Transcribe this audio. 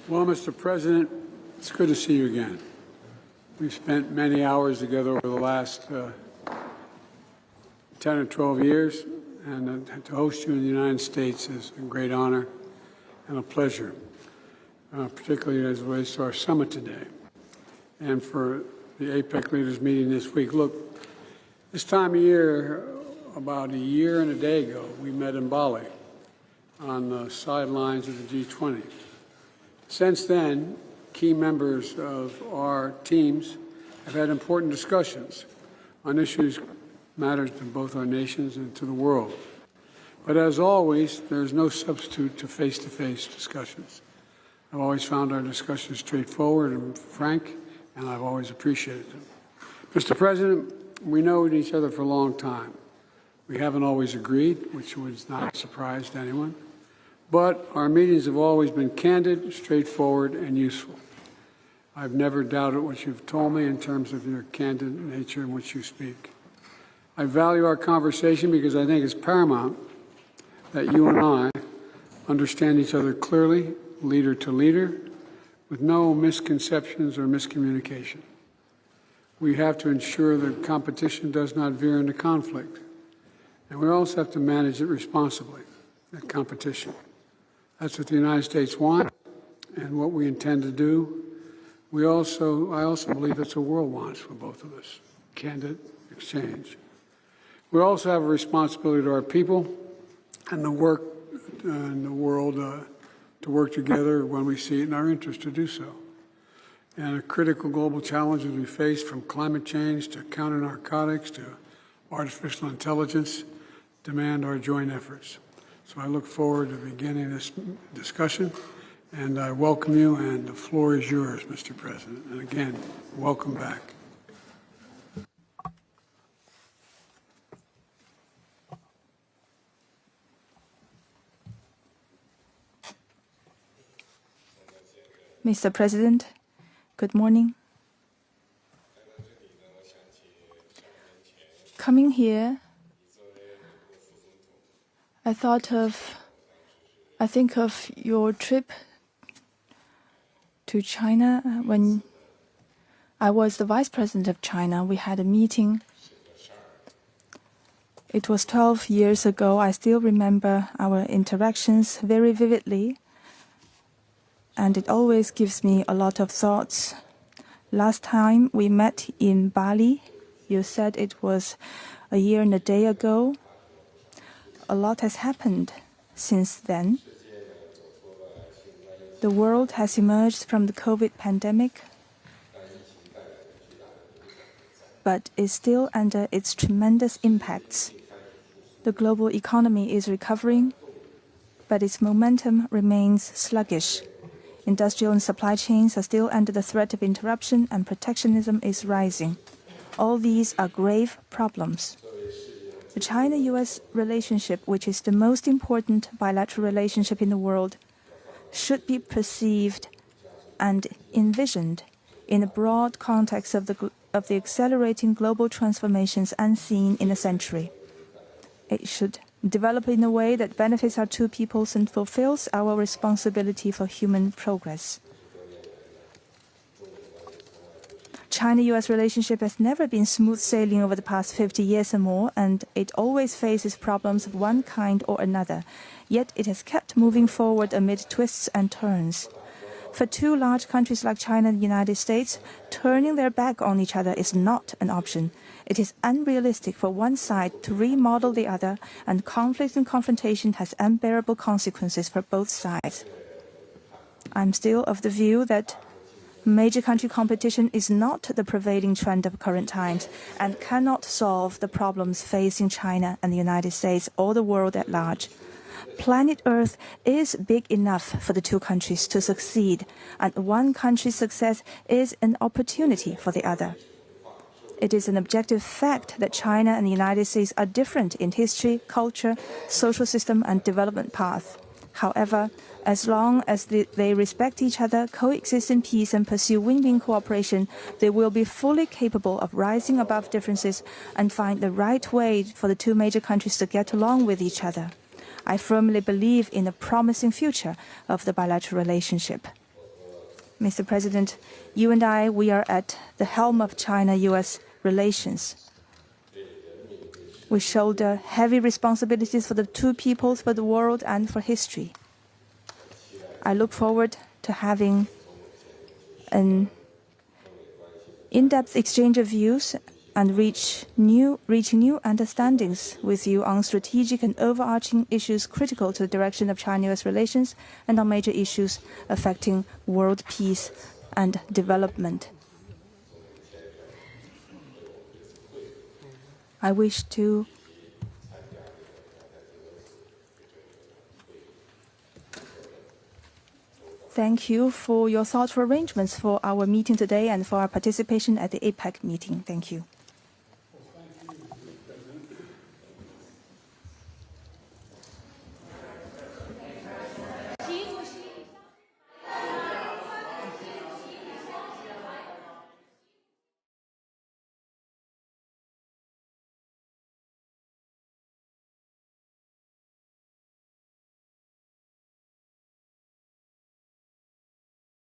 Well, Mr. President, it's good to see you again. We've spent many hours together over the last 10 or 12 years, and to host you in the United States is a great honor and a pleasure, particularly as it relates to our summit today. And for the APEC leaders meeting this week, look, this time of year, about a year and a day ago, we met in Bali on the sidelines of the G20. Since then, key members of our teams have had important discussions on issues matters to both our nations and to the world. But as always, there's no substitute to face-to-face discussions. I've always found our discussions straightforward and frank, and I've always appreciated them. Mr. President, we know each other for a long time. We haven't always agreed, which was not a surprise to anyone. But our meetings have always been candid, straightforward, and useful. I've never doubted what you've told me in terms of your candid nature in which you speak. I value our conversation because I think it's paramount that you and I understand each other clearly, leader to leader, with no misconceptions or miscommunication. We have to ensure that competition does not veer into conflict. And we also have to manage it responsibly, that competition. That's what the United States wants and what we intend to do. I also believe that's what the world wants for both of us, candid exchange. We also have a responsibility to our people and the work in the world to work together when we see it in our interest to do so. And the critical global challenges we face, from climate change to counter-narcotics to artificial intelligence, demand our joint efforts. So I look forward to beginning this discussion, and I welcome you, and the floor is yours, Mr. President. And again, welcome back. Mr. President, good morning. Coming here, I think of your trip to China. When I was the Vice President of China, we had a meeting. It was 12 years ago. I still remember our interactions very vividly, and it always gives me a lot of thoughts. Last time we met in Bali, you said it was a year and a day ago. A lot has happened since then. The world has emerged from the COVID pandemic, but is still under its tremendous impacts. The global economy is recovering, but its momentum remains sluggish. Industrial and supply chains are still under the threat of interruption, and protectionism is rising. All these are grave problems. The China-US relationship, which is the most important bilateral relationship in the world, should be perceived and envisioned in a broad context of the accelerating global transformations unseen in a century. It should develop in a way that benefits our two peoples and fulfills our responsibility for human progress. China-US relationship has never been smooth sailing over the past 50 years or more, and it always faces problems of one kind or another. Yet it has kept moving forward amid twists and turns. For two large countries like China and the United States, turning their back on each other is not an option. It is unrealistic for one side to remodel the other, and conflict and confrontation has unbearable consequences for both sides. I'm still of the view that major country competition is not the prevailing trend of current times and cannot solve the problems facing China and the United States or the world at large. Planet Earth is big enough for the two countries to succeed, and one country's success is an opportunity for the other. It is an objective fact that China and the United States are different in history, culture, social system, and development path. However, as long as they respect each other, coexist in peace, and pursue win-win cooperation, they will be fully capable of rising above differences and find the right way for the two major countries to get along with each other. I firmly believe in the promising future of the bilateral relationship. Mr. President, you and I, we are at the helm of China-U.S. relations. We shoulder heavy responsibilities for the two peoples, for the world, and for history. I look forward to having an in-depth exchange of views and reaching new understandings with you on strategic and overarching issues critical to the direction of China-U.S. relations and on major issues affecting world peace and development. I wish to thank you for your thoughtful arrangements for our meeting today and for our participation at the APEC meeting. Thank you.